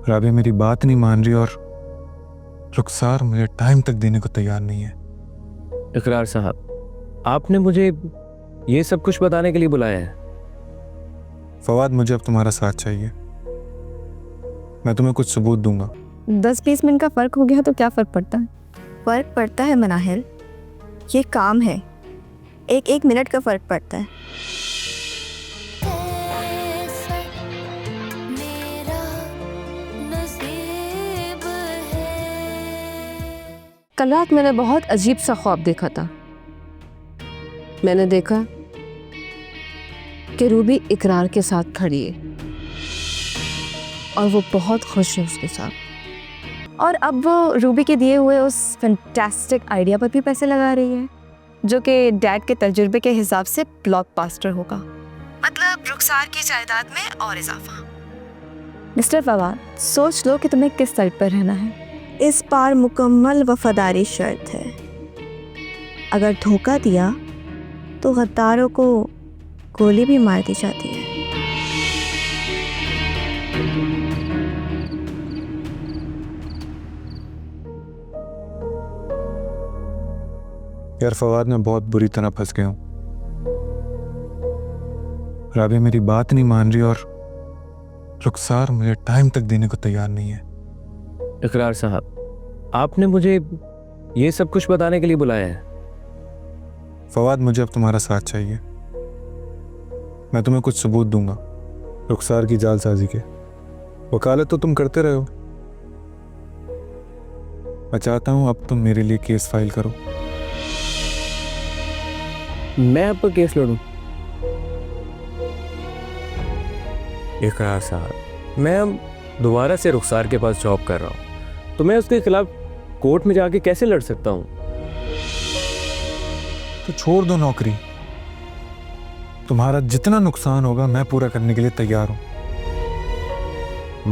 राबी मेरी बात नहीं मान रही और रुखसार मुझे टाइम तक देने को तैयार नहीं है। इकरार साहब, आपने मुझे ये सब कुछ बताने के लिए बुलाया है? फवाद, मुझे अब तुम्हारा साथ चाहिए। मैं तुम्हें कुछ सबूत दूंगा। 10-20 मिनट का फ़र्क हो गया तो क्या फ़र्क पड़ता है? फ़र्क पड़ता है मनाहिल, ये काम है। एक एक मिनट का फ़र्क पड़ता है। कल रात मैंने बहुत अजीब सा ख्वाब देखा था। मैंने देखा कि रूबी इकरार के साथ खड़ी है और वो बहुत खुश है उसके साथ, और अब वो रूबी के दिए हुए उस फैंटास्टिक आइडिया पर भी पैसे लगा रही है जो कि डैड के तजुर्बे के हिसाब से ब्लॉकबस्टर होगा। मतलब रुखसार की जायदाद में और इजाफा। मिस्टर फवाद, सोच लो कि तुम्हें किस साइड पर रहना है। इस बार मुकम्मल वफादारी शर्त है। अगर धोखा दिया तो गद्दारों को गोली भी मार दी जाती है। यार फवाद, मैं बहुत बुरी तरह फंस गया हूँ। राबी मेरी बात नहीं मान रही और रुखसार मुझे टाइम तक देने को तैयार नहीं है। इकरार साहब, आपने मुझे ये सब कुछ बताने के लिए बुलाया है? फवाद, मुझे अब तुम्हारा साथ चाहिए। मैं तुम्हें कुछ सबूत दूंगा रुखसार की जालसाजी के। वकालत तो तुम करते रहे हो। मैं चाहता हूं अब तुम मेरे लिए केस फाइल करो। मैं आपका केस लड़ूं? इकरार साहब, मैं अब दोबारा से रुखसार के पास जॉब कर रहा हूं, तो मैं उसके खिलाफ कोर्ट में जाके कैसे लड़ सकता हूं? तो छोड़ दो नौकरी। तुम्हारा जितना नुकसान होगा मैं पूरा करने के लिए तैयार हूं।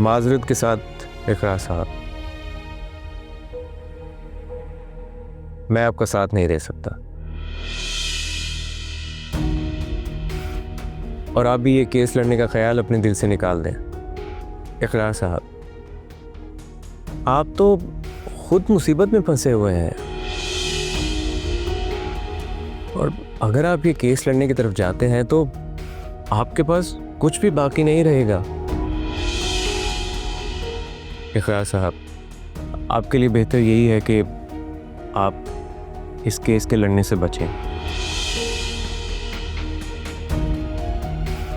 माजरत के साथ इकरार साहब, मैं आपका साथ नहीं दे सकता, और आप भी ये केस लड़ने का ख्याल अपने दिल से निकाल दें। इकरार साहब, आप तो खुद मुसीबत में फंसे हुए हैं, और अगर आप ये केस लड़ने की तरफ जाते हैं तो आपके पास कुछ भी बाकी नहीं रहेगा। इकरार साहब, आपके लिए बेहतर यही है कि आप इस केस के लड़ने से बचें।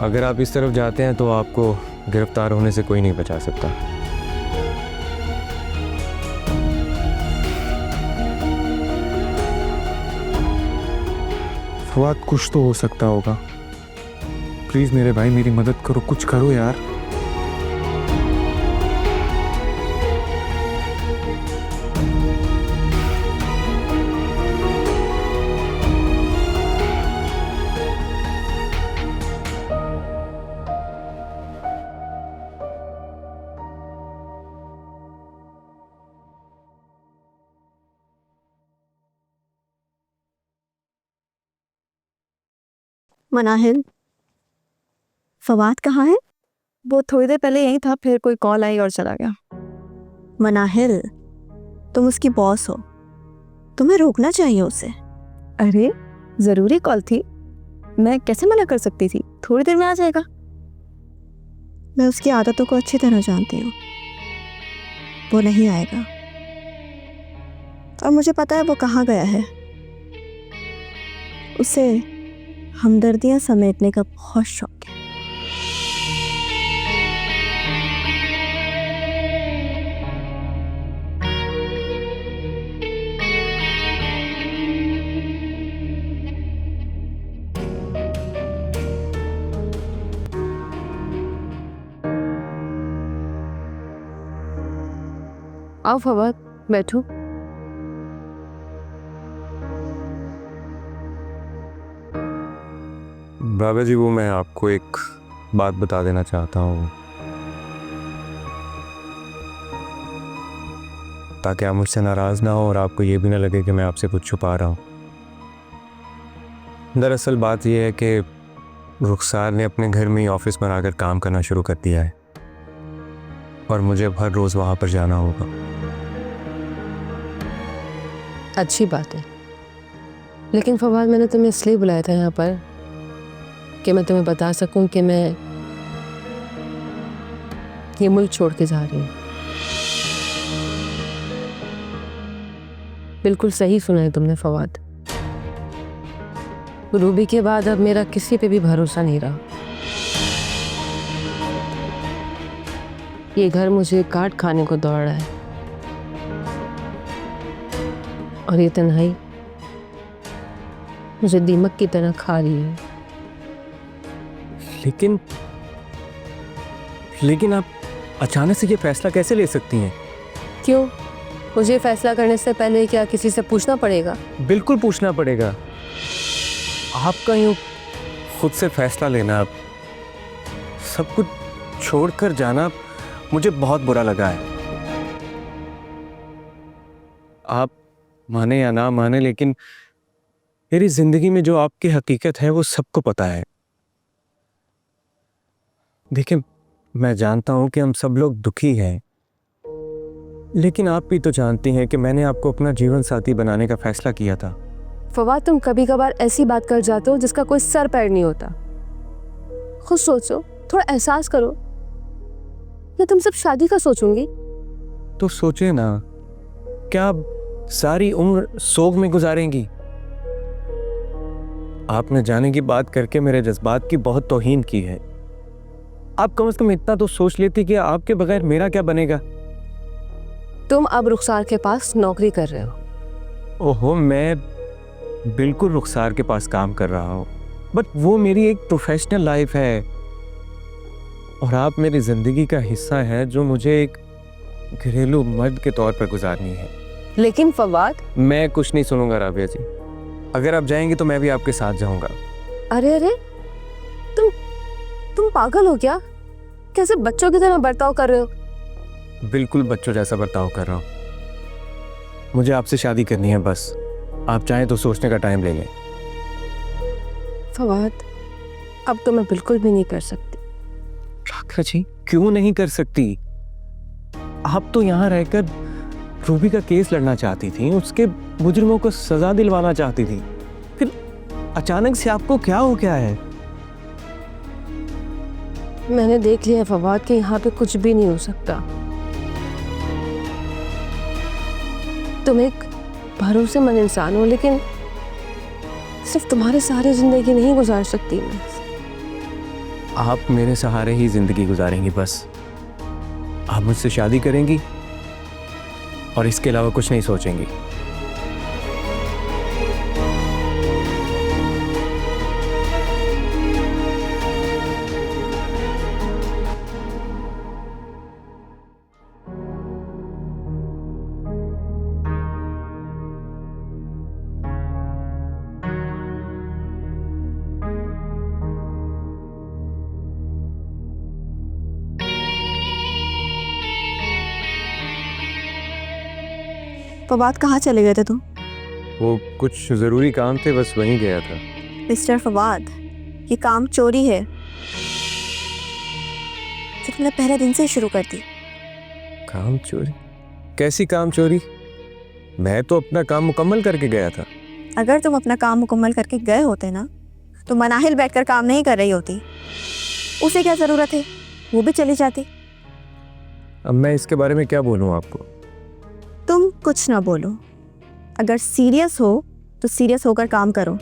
अगर आप इस तरफ जाते हैं तो आपको गिरफ्तार होने से कोई नहीं बचा सकता। फवाद, कुछ तो हो सकता होगा। प्लीज मेरे भाई, मेरी मदद करो, कुछ करो यार। मनाहिल, फवाद कहाँ है? वो थोड़ी देर पहले यहीं था, फिर कोई कॉल आई और चला गया। मनाहिल, तुम उसकी बॉस हो, तुम्हें रोकना चाहिए उसे। अरे ज़रूरी कॉल थी, मैं कैसे मना कर सकती थी? थोड़ी देर में आ जाएगा। मैं उसकी आदतों को अच्छी तरह जानती हूँ, वो नहीं आएगा। और मुझे पता है वो कहाँ गया है। उसे हमदर्दियाँ समेटने का बहुत शौक है। आओ फवाद, बैठो। बाबा जी, वो मैं आपको एक बात बता देना चाहता हूँ, ताकि आप मुझसे नाराज़ ना हो और आपको ये भी ना लगे कि मैं आपसे कुछ छुपा रहा हूँ। दरअसल बात यह है कि रुखसार ने अपने घर में ही ऑफिस बनाकर काम करना शुरू कर दिया है। और मुझे हर रोज़ वहाँ पर जाना होगा। अच्छी बात है, लेकिन फवाद मैंने तुम्हें इसलिए बुलाया था यहाँ पर कि मैं तुम्हें बता सकूं कि मैं ये मुल्क छोड़ के जा रही हूँ। बिल्कुल सही सुना है तुमने फवाद। रूबी के बाद अब मेरा किसी पे भी भरोसा नहीं रहा। ये घर मुझे काट खाने को दौड़ रहा है और ये तन्हाई मुझे दीमक की तरह खा रही है। लेकिन आप अचानक से ये फैसला कैसे ले सकती हैं? क्यों? मुझे फैसला करने से पहले क्या किसी से पूछना पड़ेगा? बिल्कुल पूछना पड़ेगा। आपका यूँ खुद से फैसला लेना, सब कुछ छोड़कर जाना मुझे बहुत बुरा लगा है। आप माने या ना माने, लेकिन मेरी जिंदगी में जो आपकी हकीकत है वो सबको पता है। देखिए, मैं जानता हूं कि हम सब लोग दुखी हैं, लेकिन आप भी तो जानती हैं कि मैंने आपको अपना जीवन साथी बनाने का फैसला किया था। फवाद, तुम कभी कभार ऐसी बात कर जाते हो जिसका कोई सर पैर नहीं होता। खुद सोचो, थोड़ा एहसास करो। मैं तुम सब शादी का सोचूंगी? तो सोचे ना, क्या आप सारी उम्र सोग में गुजारेंगी? आपने जाने की बात करके मेरे जज्बात की बहुत तौहीन की है। आप कम से कम इतना तो सोच लेती कि आपके बगैर मेरा क्या बनेगा। तुम अब रुखसार के पास नौकरी कर रहे हो। ओहो, मैं बिल्कुल रुखसार के पास काम कर रहा हूँ, बट वो मेरी एक प्रोफेशनल लाइफ है और आप मेरी जिंदगी का हिस्सा है जो मुझे एक घरेलू मर्द के तौर पर गुजारनी है। लेकिन फवाद, मैं कुछ नहीं सुनूंगा राबिया जी। अगर आप जाएंगी तो मैं भी आपके साथ जाऊंगा। अरे अरे, तुम पागल हो क्या? कैसे बच्चों की तरह बर्ताव कर रहे हो? बिल्कुल बच्चों जैसा बर्ताव कर रहा हूँ। मुझे आपसे शादी करनी है, बस आप चाहें तो सोचने का टाइम ले लें। फवाद, अब तो मैं बिल्कुल भी नहीं कर सकती। राखा जी, क्यों नहीं कर सकती? आप तो यहाँ रहकर रूबी का केस लड़ना चाहती थी, उसके मुजरिमों को सजा दिलवाना चाहती थी, फिर अचानक से आपको क्या हो गया है? मैंने देख लिया है फवाद कि यहाँ पे कुछ भी नहीं हो सकता। तुम एक भरोसेमंद इंसान हो, लेकिन सिर्फ तुम्हारे सहारे जिंदगी नहीं गुजार सकती मैं। आप मेरे सहारे ही जिंदगी गुजारेंगी, बस आप मुझसे शादी करेंगी और इसके अलावा कुछ नहीं सोचेंगी। फवाद, कहाँ चले गए थे तुम? वो कुछ जरूरी काम थे, बस वहीं गया था। मिस्टर फवाद, ये काम चोरी है जो तुमने पहले दिन से ही शुरू कर दी। काम चोरी? कैसी काम चोरी? मैं तो अपना काम मुकम्मल करके गया था। अगर तुम अपना काम मुकम्मल करके गए होते ना, तो मनाहिल बैठकर काम नहीं कर रही होती। उसे क्या ज़रूरत है, वो भी चली जाती। अब मैं इसके बारे में क्या बोलूँ आपको? तुम कुछ ना बोलो। अगर सीरियस हो तो सीरियस होकर काम करो।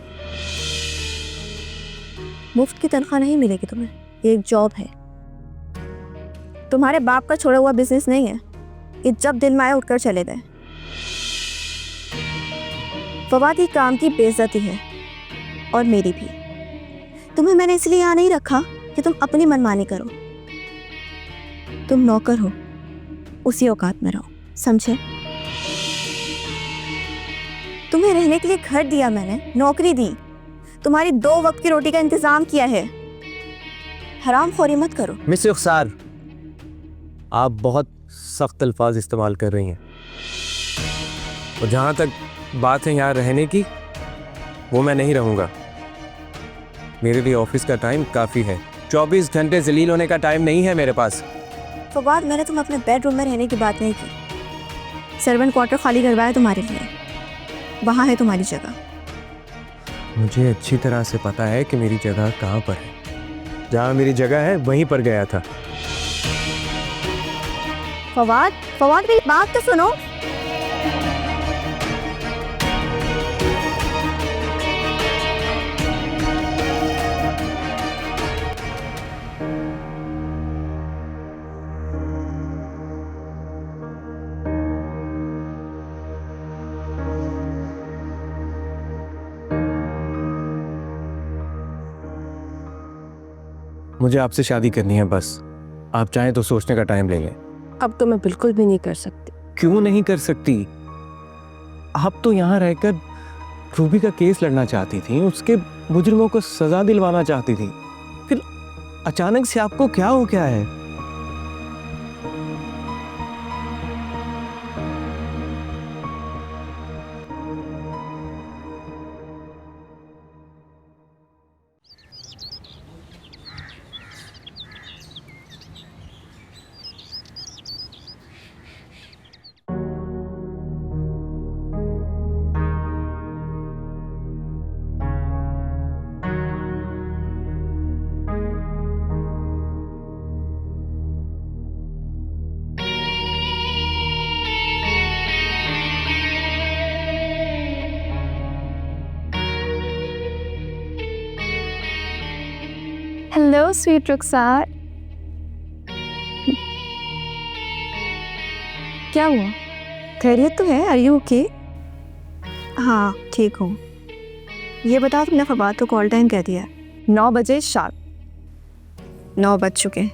मुफ्त की तनख्वाह नहीं मिलेगी तुम्हें, ये एक जॉब है। तुम्हारे बाप का छोड़ा हुआ बिजनेस नहीं है कि जब दिल में आए उठकर चले गए। फवाद, ये काम की बेइज्जती है और मेरी भी। तुम्हें मैंने इसलिए यहाँ नहीं रखा कि तुम अपनी मनमानी करो। तुम नौकर हो, उसी औकात में रहो, समझे? तुम्हें रहने के लिए घर दिया मैंने, नौकरी दी, तुम्हारी 2 वक्त की रोटी का इंतजाम किया है। हरामखोरी मत करो। मिस रुखसार, आप बहुत सख्त अल्फाज इस्तेमाल कर रही हैं, और जहाँ तक बात है यहाँ रहने की, वो मैं नहीं रहूँगा। मेरे लिए ऑफिस का टाइम काफ़ी है। 24 घंटे जलील होने का टाइम नहीं है मेरे पास। फवाद, मैंने तुम अपने बेडरूम में रहने की बात नहीं की। सर्वेंट क्वार्टर खाली करवाया तुम्हारे लिए, वहाँ है तुम्हारी जगह। मुझे अच्छी तरह से पता है कि मेरी जगह कहाँ पर है। जहाँ मेरी जगह है वहीं पर गया था। फवाद, फवाद मेरी बात तो सुनो। मुझे आपसे शादी करनी है बस। आप चाहें तो सोचने का टाइम ले लें। अब तो मैं बिल्कुल भी नहीं कर सकती। क्यों नहीं कर सकती? आप तो यहाँ रहकर रूबी का केस लड़ना चाहती थी, उसके मुजरिमों को सजा दिलवाना चाहती थी। फिर अचानक से आपको क्या हो गया है? हेलो स्वीट रुखसार, क्या हुआ? खैरियत तो है? Are you okay? हाँ ठीक हूँ। ये बताओ, तुमने फवाद को कॉल टाइम कह दिया? 9 बजे शार्प। 9 बज चुके।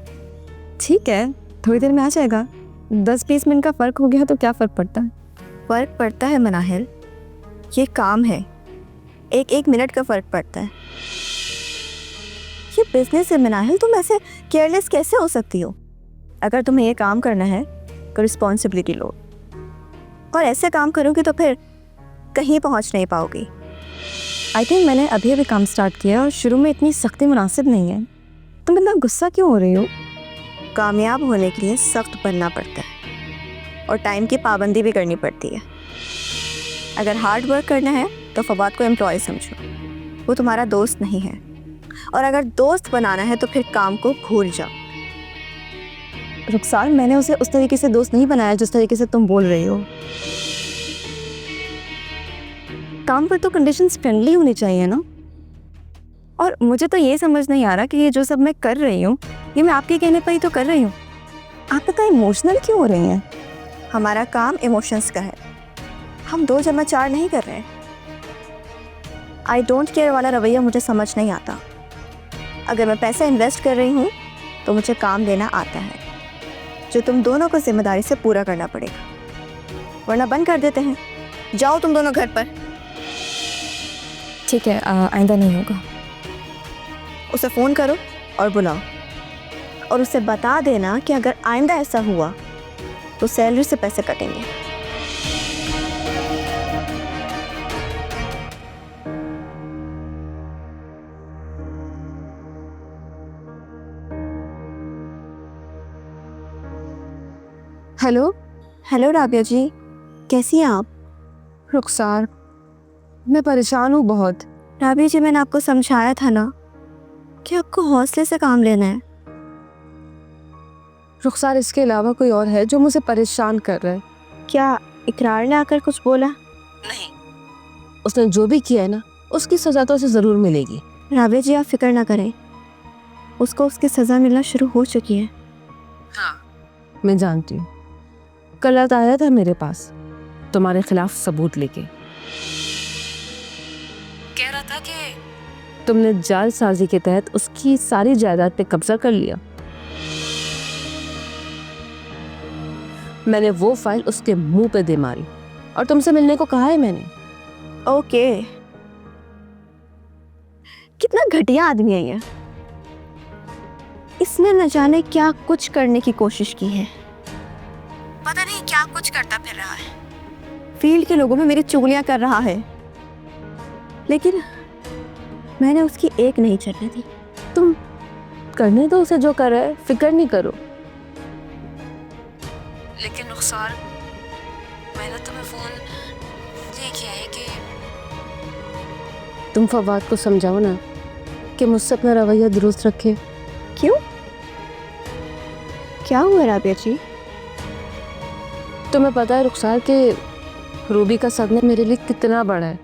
ठीक है, थोड़ी देर में आ जाएगा। 10-20 मिनट का फ़र्क हो गया तो क्या फ़र्क पड़ता है? फ़र्क पड़ता है मनाहिल, ये काम है। एक मिनट का फ़र्क पड़ता है। ये बिजनेस है मनाहिल, तुम ऐसे केयरलेस कैसे हो सकती हो? अगर तुम्हें ये काम करना है तो रिस्पॉन्सिबिलिटी लो, और ऐसे काम करोगे तो फिर कहीं पहुंच नहीं पाओगी। आई थिंक मैंने अभी अभी काम स्टार्ट किया और शुरू में इतनी सख्ती मुनासिब नहीं है। तुम इतना गुस्सा क्यों हो रही हो? कामयाब होने के लिए सख्त बनना पड़ता है और टाइम की पाबंदी भी करनी पड़ती है। अगर हार्ड वर्क करना है तो फवाद को एम्प्लॉय समझो, वो तुम्हारा दोस्त नहीं है। और अगर दोस्त बनाना है तो फिर काम को भूल जाओ। रुखसार, मैंने उसे उस तरीके से दोस्त नहीं बनाया जिस तरीके से तुम बोल रही हो। काम पर तो कंडीशंस फ्रेंडली होनी चाहिए ना। और मुझे तो ये समझ नहीं आ रहा कि ये जो सब मैं कर रही हूँ, ये मैं आपके कहने पर ही तो कर रही हूँ। आप इतना इमोशनल क्यों हो रही हैं? हमारा काम इमोशंस का है, हम 2 जमा 4 नहीं कर रहे। आई डोंट केयर वाला रवैया मुझे समझ नहीं आता। अगर मैं पैसा इन्वेस्ट कर रही हूँ तो मुझे काम देना आता है, जो तुम दोनों को जिम्मेदारी से पूरा करना पड़ेगा, वरना बंद कर देते हैं। जाओ तुम दोनों घर पर। ठीक है, आइंदा नहीं होगा। उसे फ़ोन करो और बुलाओ, और उसे बता देना कि अगर आइंदा ऐसा हुआ तो सैलरी से पैसे कटेंगे। हेलो हेलो राबिया जी, कैसी हैं आप? रुखसार, मैं परेशान हूँ बहुत। राबिया जी, मैंने आपको समझाया था ना कि आपको हौसले से काम लेना है। रुखसार, इसके अलावा कोई और है जो मुझे परेशान कर रहा है? क्या इकरार ने आकर कुछ बोला? नहीं, उसने जो भी किया है ना, उसकी सज़ा तो उसे ज़रूर मिलेगी। राबिया जी, आप फिक्र ना करें, उसको उसकी सज़ा मिलना शुरू हो चुकी है। हाँ, मैं जानती हूँ। कल रात आया था मेरे पास तुम्हारे खिलाफ सबूत लेके। कह रहा था कि तुमने जालसाजी के तहत उसकी सारी जायदाद पे कब्जा कर लिया। मैंने वो फाइल उसके मुंह पे दे मारी और तुमसे मिलने को कहा है मैंने। ओके, कितना घटिया आदमी है ये। इसने न जाने क्या कुछ करने की कोशिश की है, पता नहीं क्या कुछ करता फिर रहा है। फील्ड के लोगों में मेरी चुगलियां कर रहा है, लेकिन मैंने उसकी एक नहीं चलने दी। तुम करने दो उसे जो कर रहा है, फिक्र नहीं करो। लेकिन रुखसार, मैंने तुम्हें फ़ोन ये किया है कि तुम फवाद को समझाओ ना कि मुझसे अपना रवैया दुरुस्त रखे। क्यों? क्या हुआ राबिया जी? तुम्हें पता है रुखसार कि रूबी का सदमा मेरे लिए कितना बड़ा है,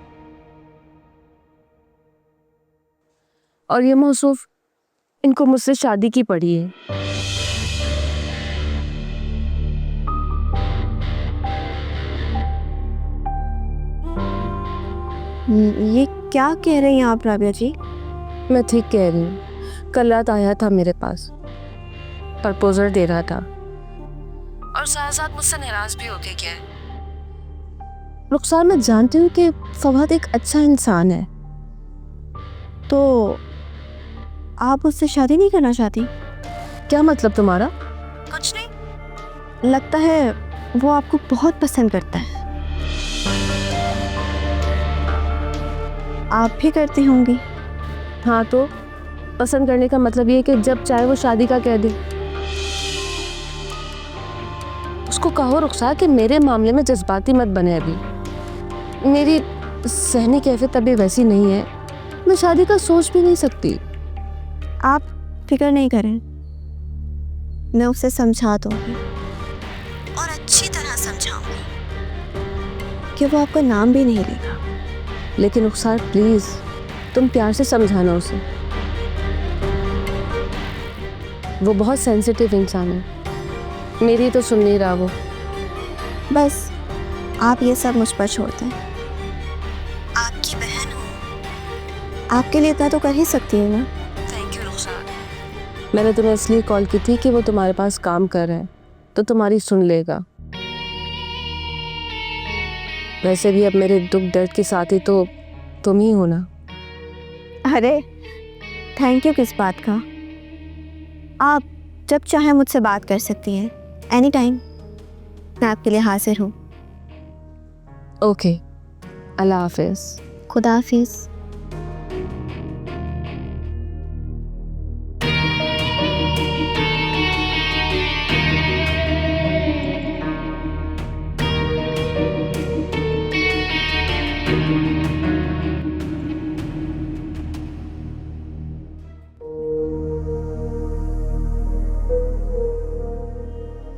और ये मौसूफ इनको मुझसे शादी की पड़ी है। ये क्या कह रही हैं आप राबिया जी? मैं ठीक कह रही हूँ। कल रात आया था मेरे पास, प्रपोजल दे रहा था और साथ साथ मुझसे नाराज भी होके गया है। रुखसार, मैं जानती हूँ कि फवाद एक अच्छा इंसान है। तो आप उससे शादी नहीं करना चाहती? क्या मतलब तुम्हारा? कुछ नहीं, लगता है वो आपको बहुत पसंद करता है। आप भी करती होंगी। हाँ, तो पसंद करने का मतलब ये है कि जब चाहे वो शादी का कह दे। उसको कहो रुखसार कि मेरे मामले में जज्बाती मत बने। अभी मेरी सहनी कैफियत अभी वैसी नहीं है, मैं शादी का सोच भी नहीं सकती। आप फिक्र नहीं करें, मैं उसे समझा दूंगी और अच्छी तरह समझाऊंगी कि वो आपका नाम भी नहीं लेगा। लेकिन रुखसार प्लीज, तुम प्यार से समझाना उसे। वो बहुत सेंसिटिव इंसान है, मेरी तो सुन नहीं रहा वो। बस आप ये सब मुझ पर छोड़ दें। आपकी बहन हूँ, आपके लिए इतना तो कर ही सकती हूँ ना। थैंक यू रुखसार। मैंने तुम्हें इसलिए कॉल की थी कि वो तुम्हारे पास काम कर रहे हैं तो तुम्हारी सुन लेगा। वैसे भी अब मेरे दुख दर्द के साथी तो तुम ही हो ना। अरे थैंक यू किस बात का? आप जब चाहे मुझसे बात कर सकती हैं, एनी टाइम। मैं आपके लिए हाजिर हूँ। ओके, अल्लाह हाफिज। खुदा हाफिज।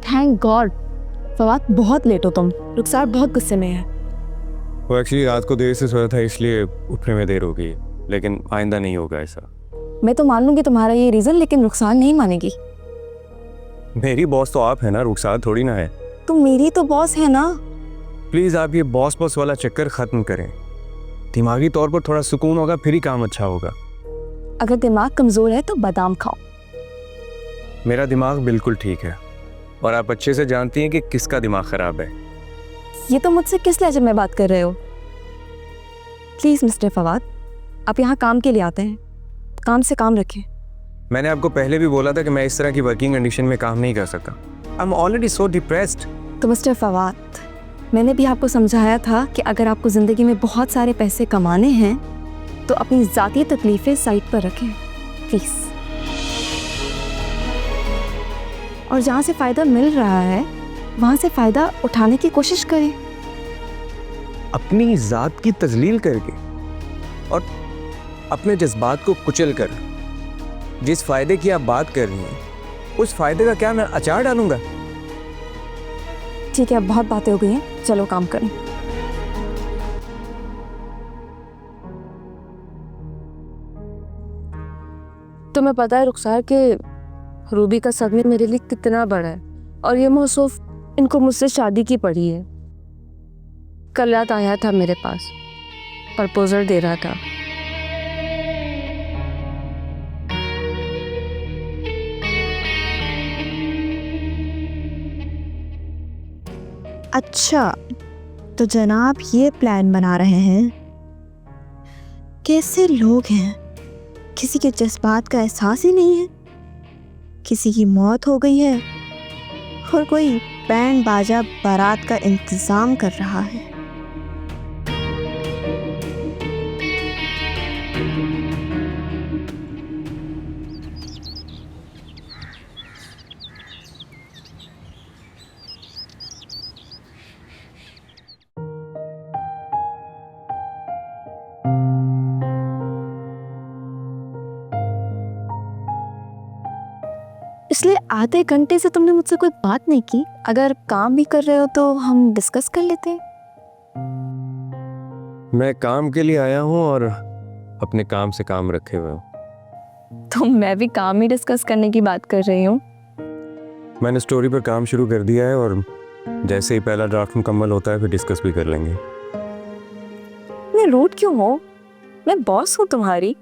Thank God. फवाद, बहुत लेट हो तुम। रुखसार बहुत गुस्से में है। वो एक्चुअली रात को देर से सोया था इसलिए उठने में देर हो गई, लेकिन आइंदा नहीं होगा ऐसा। मैं तो मान लूंगी तुम्हारा ये रीजन, लेकिन रुखसार नहीं मानेगी। मेरी बॉस तो आप है ना, रुखसार थोड़ी ना है। तुम मेरी तो बॉस है ना। प्लीज आप ये बॉस बॉस वाला चक्कर खत्म करें। दिमागी तौर पर थोड़ा सुकून होगा, फिर ही काम अच्छा होगा। अगर दिमाग कमजोर है तो बादाम खाओ। मेरा दिमाग बिल्कुल ठीक है और आप अच्छे से जानती हैं कि किसका दिमाग खराब है। ये तो मुझसे किस लहजे में बात कर रहे हो? प्लीज मिस्टर फवाद, आप यहाँ काम के लिए आते हैं, काम से काम रखें। मैंने आपको पहले भी बोला था कि मैं इस तरह की वर्किंग कंडीशन में काम नहीं कर सकता। I am already so depressed. तो मिस्टर फवाद, मैंने भी आपको समझाया था कि अगर आपको ज़िंदगी में बहुत सारे पैसे कमाने हैं तो अपनी ज़ाती तकलीफ़ें साइड पर रखें प्लीज़। और जहाँ से फ़ायदा मिल रहा है वहाँ से फ़ायदा उठाने की कोशिश करें। अपनी ज़ात की तजलील करके और अपने जज्बात को कुचल कर जिस फ़ायदे की आप बात कर रही हैं, उस फ़ायदे का क्या मैं अचार डालूंगा? ठीक है, अब बहुत बातें हो गई हैं, चलो काम करें। तुम्हें पता है रुखसार कि रूबी का सदमा मेरे लिए कितना बड़ा है, और ये मौसूफ इनको मुझसे शादी की पड़ी है। कल रात आया था मेरे पास, प्रपोजल दे रहा था। अच्छा, तो जनाब ये प्लान बना रहे हैं। कैसे लोग हैं, किसी के जज्बात का एहसास ही नहीं है। किसी की मौत हो गई है और कोई बैंड बाजा बारात का इंतज़ाम कर रहा है। पिछले आधे घंटे से तुमने मुझसे कोई बात नहीं की। अगर काम भी कर रहे हो तो हम डिस्कस कर लेते हैं। मैं काम के लिए आया हूँ और अपने काम से काम रखे हुए हूँ। तो मैं भी काम ही डिस्कस करने की बात कर रही हूँ। मैंने स्टोरी पर काम शुरू कर दिया है और जैसे ही पहला ड्राफ्ट मुकम्मल होता है फिर डिस्कस भी कर लेंगे। मैं रूड क्यों हो? मैं बॉस हूँ तुम्हारी।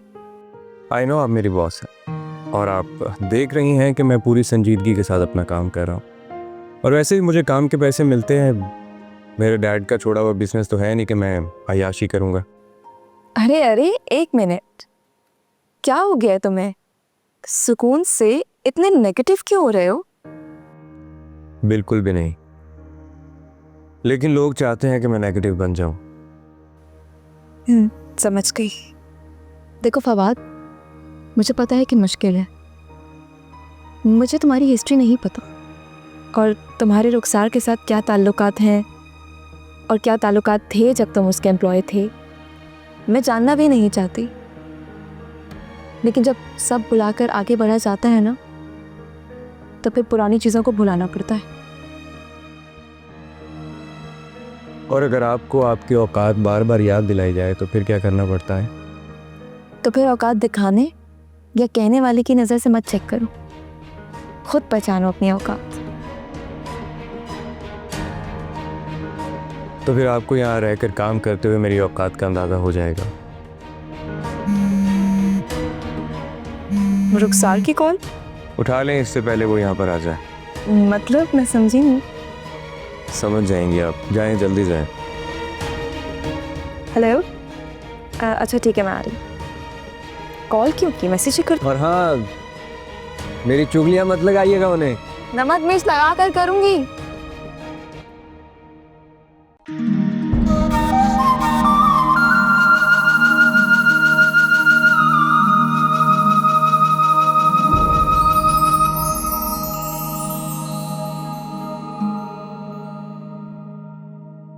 आई नो आप मेरी बॉस हैं और आप देख रही हैं कि मैं पूरी संजीदगी के साथ अपना काम कर रहा हूँ। और वैसे भी मुझे काम के पैसे मिलते हैं। मेरे डैड का छोड़ा हुआ बिजनेस तो है नहीं कि मैं अय्याशी करूँगा। अरे अरे, एक मिनट, क्या हो गया तुम्हें? सुकून से इतने नेगेटिव क्यों हो रहे हो? बिल्कुल भी नहीं, लेकिन लोग चाहते हैं कि मैं नेगेटिव बन जाऊं। समझ गई। देखो फवाद, मुझे पता है कि मुश्किल है। मुझे तुम्हारी हिस्ट्री नहीं पता और तुम्हारे रुखसार के साथ क्या ताल्लुकात हैं और क्या ताल्लुकात थे जब तुम उसके एम्प्लॉय थे, मैं जानना भी नहीं चाहती। लेकिन जब सब बुलाकर आगे बढ़ा जाता है ना, तो फिर पुरानी चीज़ों को भुलाना पड़ता है। और अगर आपको आपकी औकात बार बार याद दिलाई जाए तो फिर क्या करना पड़ता है? तो फिर औकात दिखाने या कहने वाले की नज़र से मत चेक करो, खुद पहचानो अपनी औकात। तो फिर आपको यहाँ रहकर काम करते हुए मेरी औकात का अंदाज़ा हो जाएगा। रुखसार की कॉल? उठा लें इससे पहले वो यहाँ पर आ जाए। मतलब मैं समझी नहीं। समझ जाएंगी आप, जाएं जल्दी जाएं। हेलो, अच्छा ठीक है, मैं आ रही। कॉल क्यों की? मैसेज ही कर। और हाँ, मेरी चुगलियाँ मत लगाइएगा उन्हें। नमक मिर्च लगा कर करूंगी।